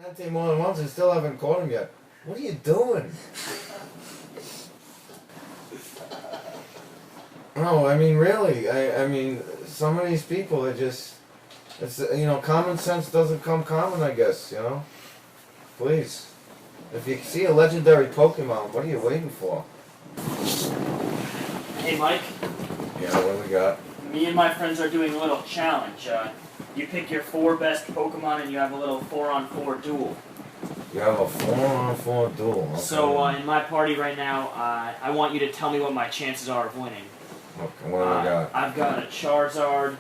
Dante more than once and still haven't caught him yet. What are you doing? No, I mean really. I mean some of these people are just. It's common sense doesn't come common. I guess Please, if you see a legendary Pokemon, what are you waiting for? Hey Mike. Yeah, what do we got? Me and my friends are doing a little challenge. You pick your 4 best Pokemon and you have a little 4-on-4 duel. You have a 4-on-4 duel. Okay. So in my party right now, I want you to tell me what my chances are of winning. Okay, what do we got? I've got a Charizard,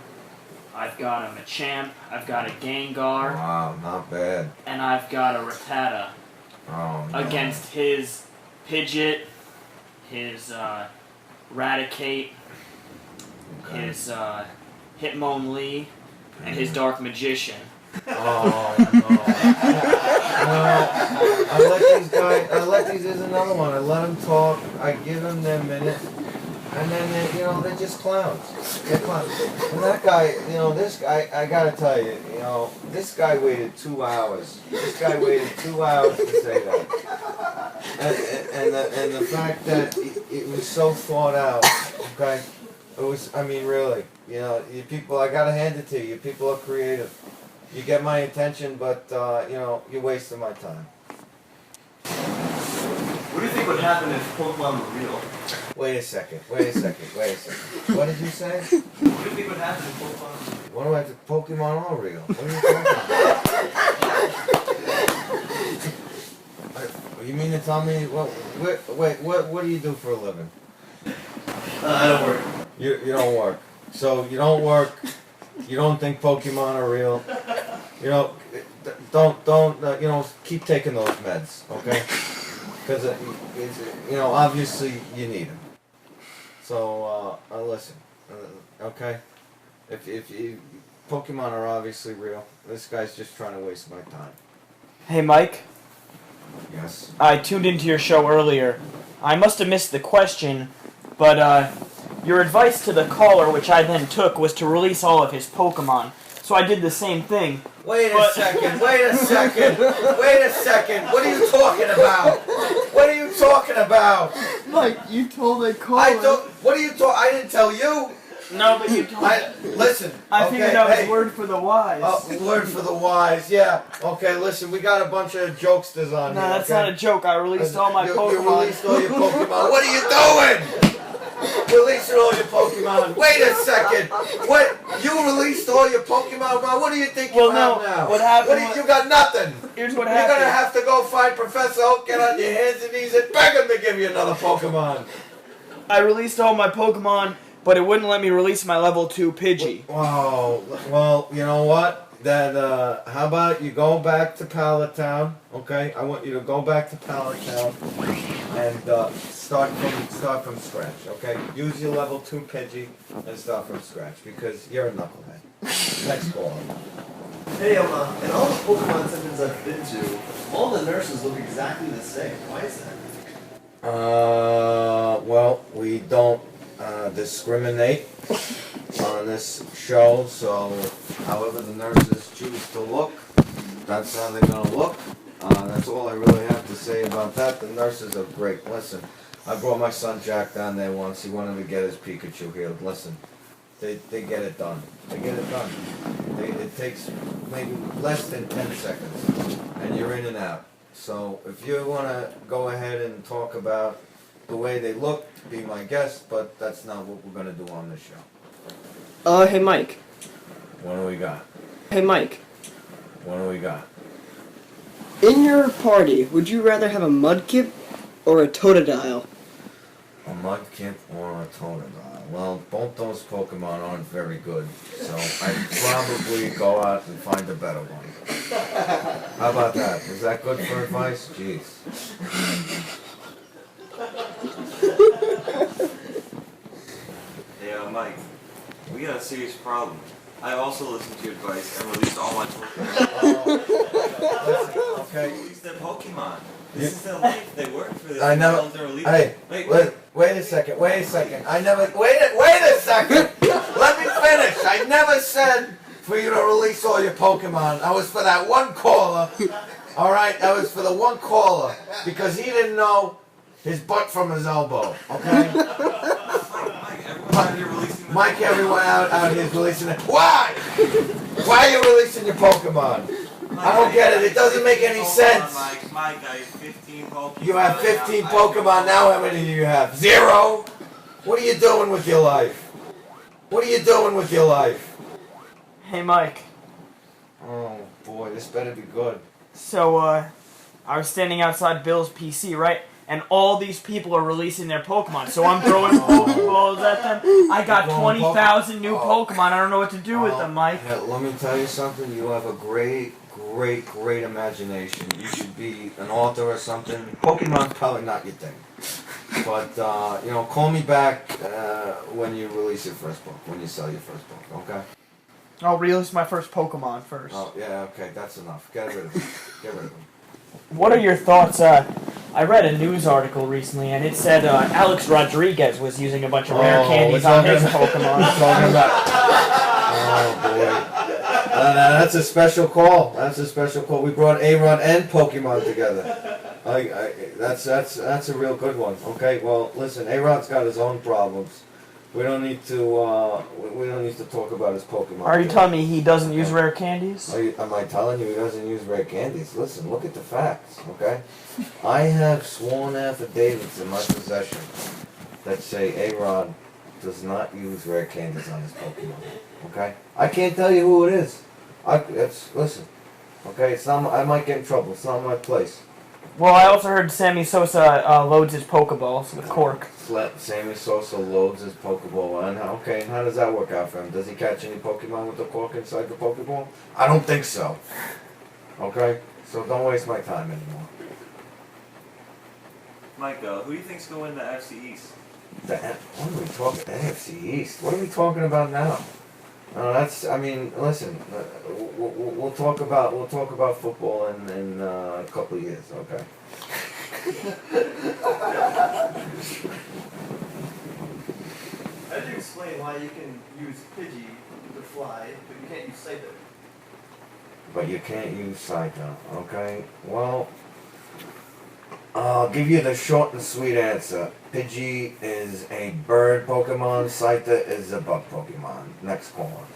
I've got a Machamp, I've got a Gengar. Wow, not bad. And I've got a Rattata. Oh, no. Against his Pidgeot, his Raticate, Okay. his Hitmonlee, and his Dark Magician. Oh no! I let these. There's another one. I let them talk. I give them their minute, and then they're just clowns. They're clowns. And that guy, this guy, I gotta tell you, this guy waited 2 hours. This guy waited 2 hours to say that. And the fact that it was so thought out. Okay. It was. I mean, really. You people. I gotta hand it to you. You people are creative. You get my attention, but, you're wasting my time. What do you think would happen if Pokemon were real? Wait a second. What did you say? What do you think would happen if Pokemon were real? What do I have? Pokemon are real. What are you talking about? You mean to tell me, what do you do for a living? I don't work. You don't work. So you don't work, you don't think Pokemon are real. Don't keep taking those meds, okay? Because obviously you need them. So listen, okay? If Pokemon are obviously real, this guy's just trying to waste my time. Hey Mike, Yes. I tuned into your show earlier. I must have missed the question, but your advice to the caller, which I then took, was to release all of his Pokemon. So I did the same thing. Wait a second. What are you talking about? Mike, you told a caller. I didn't tell you. No, but you told me. Listen. I figured that was word for the wise. Word for the wise, yeah. Okay, listen, we got a bunch of jokesters on No, here. that's not a joke. I released all my Pokemon. You released all your Pokemon. What are you doing? Releasing all your Pokemon. Wait a second. What? You released all your Pokemon? What do you think you have now? What happened? You got nothing. Here's what You're happened. going to have to go find Professor Oak, get on your hands and knees and beg him to give you another Pokemon. I released all my Pokemon, but it wouldn't let me release my level 2 Pidgey. Wow. Well, you know what? Then how about you go back to Pallet Town? Okay, I want you to go back to Pallet Town and start from scratch. Okay, use your level 2 Pidgey and start from scratch because you're a knucklehead. Next call. Hey, in all the Pokemon centers I've been to, all the nurses look exactly the same. Why is that? Well, we don't discriminate on this show, so however the nurses choose to look, that's how they're going to look. That's all I really have to say about that. The nurses are great. Listen, I brought my son Jack down there once. He wanted to get his Pikachu healed. Listen, they get it done. They get it done. It takes maybe less than 10 seconds, and you're in and out. So if you want to go ahead and talk about the way they look, be my guest, but that's not what we're going to do on this show. Hey Mike. What do we got? Hey Mike. What do we got? In your party, would you rather have a Mudkip or a Totodile? A Mudkip or a Totodile? Well, both those Pokemon aren't very good, so I'd probably go out and find a better one. How about that? Is that good for advice? Jeez. Hey, Mike, we got a serious problem. I also listened to your advice and released all my Pokemon. Okay. Released their Pokemon. This is their life. They work for this. I know. Hey, wait a second. Wait a second. Wait a second. Let me finish. I never said for you to release all your Pokemon. I was for that one caller. All right, that was for the one caller because he didn't know his butt from his elbow. Okay. Mike, everyone out here is releasing it. Why? Why are you releasing your Pokemon? I don't get it. It doesn't make any sense. Mike, I have 15 Pokemon. You have 15 Pokemon. Now how many do you have? 0? What are you doing with your life? What are you doing with your life? Hey, Mike. Oh, boy. This better be good. So, I was standing outside Bill's PC, right? And all these people are releasing their Pokemon. So I'm throwing Pokeballs at them. I got 20,000 new Pokemon. I don't know what to do with them, Mike. Yeah, let me tell you something. You have a great imagination. You should be an author or something. Pokemon's probably not your thing. But, call me back when you release your first book, when you sell your first book, okay? I'll release my first Pokemon first. Oh, yeah, okay, that's enough. Get rid of him. Get rid of him. What are your thoughts? I read a news article recently, and it said Alex Rodriguez was using a bunch of rare candies on his Pokemon. Talking about... Oh, boy. That's a special call. That's a special call. We brought A-Rod and Pokemon together. That's a real good one. Okay, well, listen, A-Rod's got his own problems. We don't need to talk about his Pokemon. Are you telling me he doesn't use rare candies? Am I telling you he doesn't use rare candies? Listen, look at the facts, okay? I have sworn affidavits in my possession that say A-Rod does not use rare candies on his Pokemon, okay? I can't tell you who it is. Listen, okay? It's not. I might get in trouble. It's not my place. Well, I also heard Sammy Sosa loads his Pokeballs with cork. Sammy Sosa loads his Pokeball, and how does that work out for him? Does he catch any Pokemon with the cork inside the Pokeball? I don't think so. Okay, so don't waste my time anymore. Mike, who do you think's going to win the NFC East? What are we talking? AFC East. What are we talking about now? Listen. We'll talk about football in a couple of years. Okay. How do you explain why you can use Pidgey to fly, but you can't use Scyther? But you can't use Psycho, okay? Well, I'll give you the short and sweet answer. Pidgey is a bird Pokemon, Scyther is a bug Pokemon. Next caller.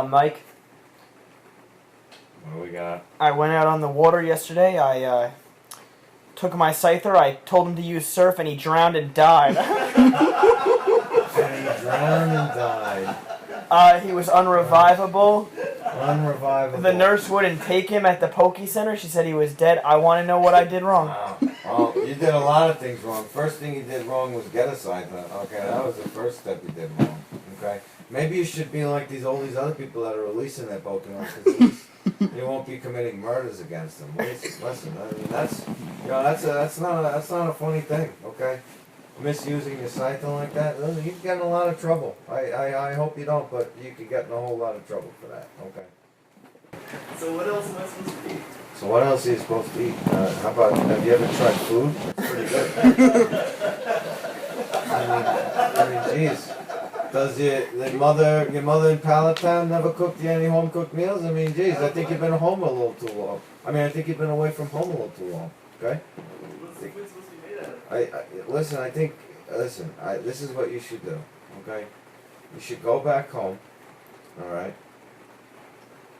Mike, What do we got? I went out on the water yesterday. I took my Scyther. I told him to use surf, and he drowned and died. And he drowned and died. He was unrevivable. Unrevivable. The nurse wouldn't take him at the Poke Center. She said he was dead. I want to know what I did wrong. Well, you did a lot of things wrong. First thing you did wrong was get a Scyther. Okay, that was the first step you did wrong. Okay, maybe you should be like all these other people that are releasing their Pokemon, because you won't be committing murders against them. Listen, I mean that's not a funny thing. Okay, misusing your Scyther like that, you can get in a lot of trouble. I hope you don't, but you could get in a whole lot of trouble for that. Okay. So what else am I supposed to eat? So what else are you supposed to eat? Have you ever tried food? It's pretty good. I mean, geez. Does your mother in Palatown never cooked you any home cooked meals? I mean, geez, I think you've been home a little too long. I mean, I think you've been away from home a little too long. Okay? What's the food supposed to be made out of? This is what you should do. Okay? You should go back home. All right?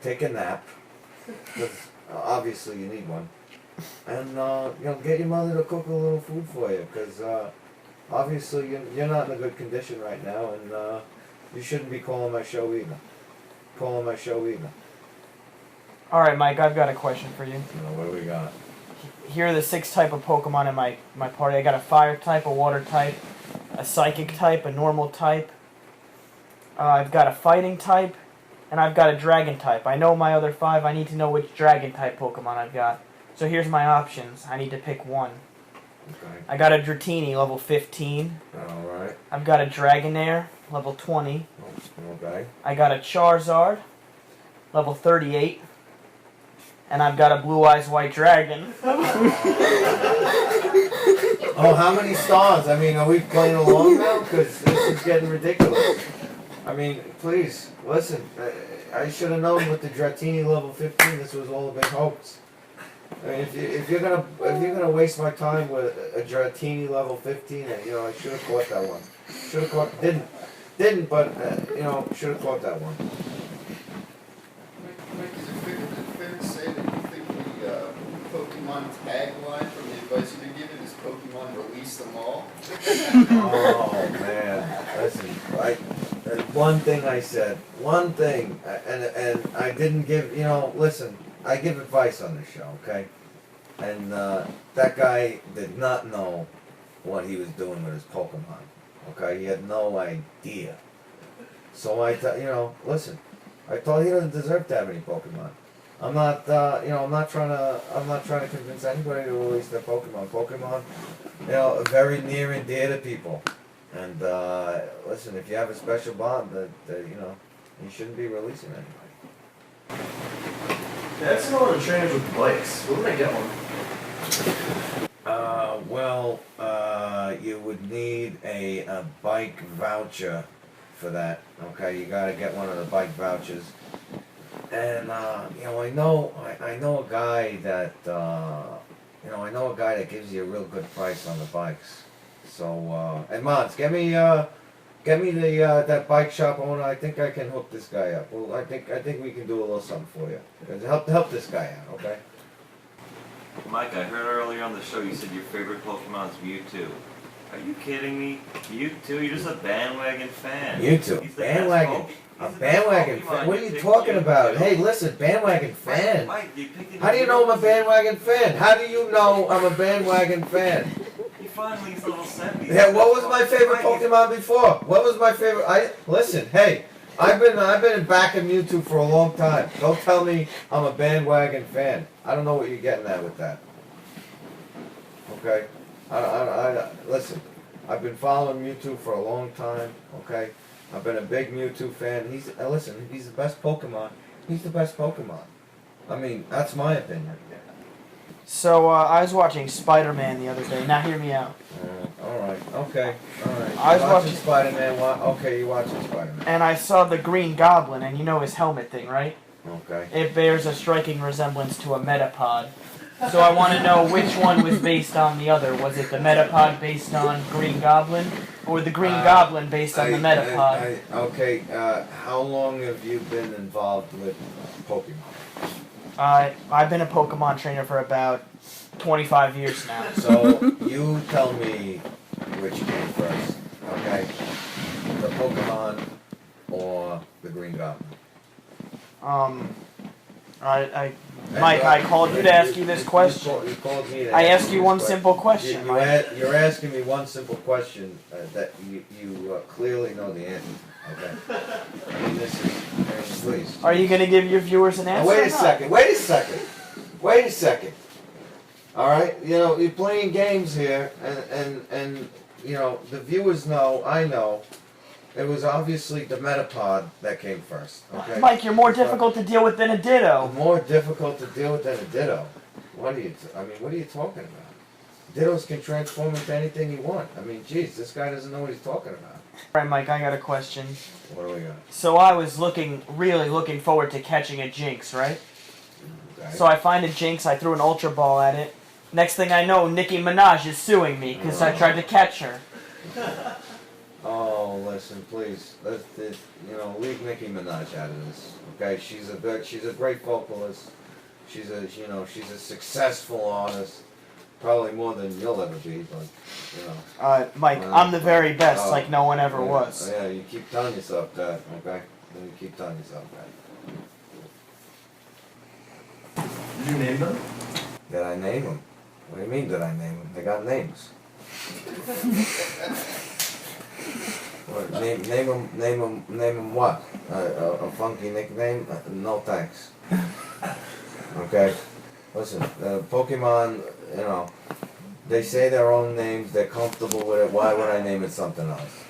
Take a nap. 'Cause obviously you need one. And get your mother to cook a little food for you, because obviously you're not in a good condition right now, and you shouldn't be calling my show either. All right, Mike, I've got a question for you. What do we got? Here are the 6 type of Pokemon in my party. I got a fire type, a water type, a psychic type, a normal type. I've got a fighting type, and I've got a dragon type. I know my other 5. I need to know which dragon type Pokemon I've got. So here's my options. I need to pick one. Okay. I got a Dratini, level 15. Alright. I've got a Dragonair, level 20. Okay. I got a Charizard, level 38. And I've got a Blue Eyes White Dragon. Oh, how many stars? I mean, are we playing along now? Because this is getting ridiculous. I mean, please, listen. I should have known with the Dratini level 15 this was all a big hoax. I mean, if you're gonna waste my time with a Dratini level 15, you know, I should have caught that one. Should have caught, didn't, but you know, should have caught that one. Mike, is it fair to say that you think the Pokemon tagline from the advice you've been given is Pokemon release them all? Oh man, listen, one thing I said, one thing, and I didn't give, you know, listen, I give advice on this show, okay? And that guy did not know what he was doing with his Pokemon, okay? He had no idea. So I thought, you know, listen, I thought he doesn't deserve to have any Pokemon. I'm not, you know, I'm not trying to convince anybody to release their Pokemon. Pokemon, you know, are very near and dear to people. And listen, if you have a special bond, that you know, you shouldn't be releasing anybody. Yeah, I've seen a lot of trainers with bikes. Where would I get one? Well, you would need a bike voucher for that. Okay, you gotta get one of the bike vouchers. And you know, I know a guy that gives you a real good price on the bikes. So and Mons, get me the that bike shop owner. I think I can hook this guy up. Well, I think we can do a little something for you. Help this guy out, okay? Mike, I heard earlier on the show you said your favorite Pokemon's Mewtwo. Are you kidding me? Mewtwo? You're just a bandwagon fan. Mewtwo, He's the bandwagon. best A He's the best bandwagon Pokemon. fan? What are you picked talking about? Mewtwo. Hey, listen, bandwagon fan. Mike, you picked it. How do you know I'm a bandwagon fan? How do you know I'm a bandwagon fan? You finally these little 70s. Yeah, what was my favorite Pokemon before? What was my favorite? Listen, hey, I've been back in Mewtwo for a long time. Don't tell me I'm a bandwagon fan. I don't know what you're getting at with that. Okay, listen. I've been following Mewtwo for a long time. Okay, I've been a big Mewtwo fan. He's the best Pokemon. He's the best Pokemon. I mean, that's my opinion. So I was watching Spider-Man the other day. Now hear me out. All right. Okay. All right. I was watching Spider-Man. Okay, you're watching Spider-Man. And I saw the Green Goblin, and you know his helmet thing, right? Okay. It bears a striking resemblance to a Metapod. So I want to know which one was based on the other. Was it the Metapod based on Green Goblin, or the Green Goblin based on the Metapod? Okay. How long have you been involved with Pokemon? I've been a Pokemon trainer for about 25 years now. So you tell me which came first, okay? The Pokemon or the Green Goblin? Mike, I called you to ask you this question. You called me to I ask asked you you this one question. simple question, Mike. You're asking me one simple question that you clearly know the answer. Okay. I mean, please. Are you going to give your viewers an Now, answer? wait or a not? second. Wait a second. All right. You know, you're playing games here, and you know the viewers know. I know. It was obviously the Metapod that came first. Okay. Mike, you're more difficult to deal with than a Ditto. More difficult to deal with than a Ditto. What are you talking about? Dittos can transform into anything you want. I mean, geez, this guy doesn't know what he's talking about. All right, Mike, I got a question. What do we got? So I was really looking forward to catching a Jinx, right? Okay. So I find a Jinx, I threw an Ultra Ball at it. Next thing I know, Nicki Minaj is suing me because I tried to catch her. Oh, listen, please. Leave Nicki Minaj out of this. Okay, she's a great vocalist. She's a successful artist. Probably more than you'll ever be, but you know. Mike, I'm the very best, like no one ever yeah, was. Yeah, you keep telling yourself that, okay? You keep telling yourself that. Did you name them? Did I name them? What do you mean? Did I name them? They got names. What, name them what? A funky nickname? No thanks. Okay? Listen, Pokemon, you know, they say their own names, they're comfortable with it, why would I name it something else?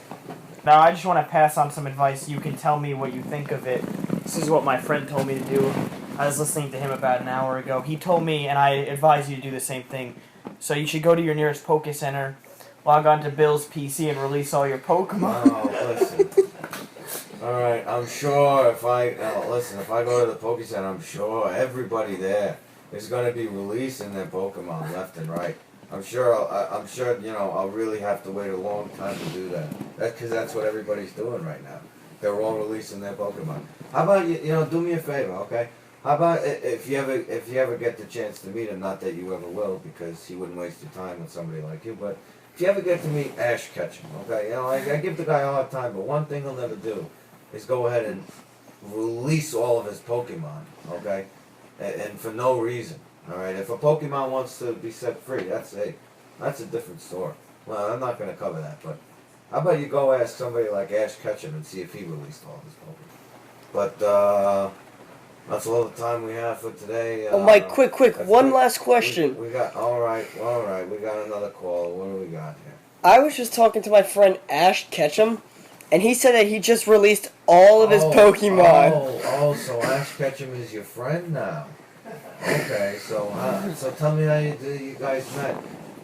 Now, I just want to pass on some advice. You can tell me what you think of it. This is what my friend told me to do. I was listening to him about an hour ago. He told me, and I advise you to do the same thing. So you should go to your nearest Poke Center, log on to Bill's PC, and release all your Pokemon. Oh, listen. Alright, I'm sure if I listen, if I go to the Poke Center, I'm sure everybody there is gonna be releasing their Pokemon left and right. I'm sure I'll really have to wait a long time to do that. That's because that's what everybody's doing right now. They're all releasing their Pokemon. How about do me a favor, okay? How about if you ever get the chance to meet him, not that you ever will, because he wouldn't waste your time with somebody like you, but if you ever get to meet Ash Ketchum, okay? I give the guy a hard time, but one thing he'll never do is go ahead and release all of his Pokemon, okay? And for no reason, all right? If a Pokemon wants to be set free, that's a different story. Well, I'm not going to cover that, but how about you go ask somebody like Ash Ketchum and see if he released all of his Pokemon? But that's all the time we have for today. Oh, Mike, quick, one last question. We got all right. We got another call. What do we got here? I was just talking to my friend Ash Ketchum, and he said that he just released all of his Pokemon. Oh, so Ash Ketchum is your friend now. Okay, so tell me how you guys met.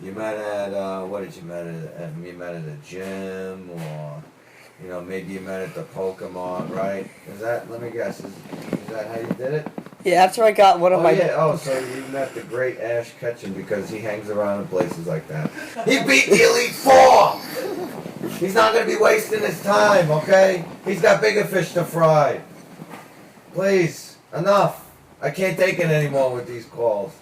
You met at what did you met at? You met at a gym, or maybe you met at the Pokemon, right? Let me guess, is that how you did it? Yeah, after I got one of my... Yeah, so you met the great Ash Ketchum because he hangs around in places like that. He beat the Elite Four! He's not going to be wasting his time, okay? He's got bigger fish to fry. Please, enough. I can't take it anymore with these calls.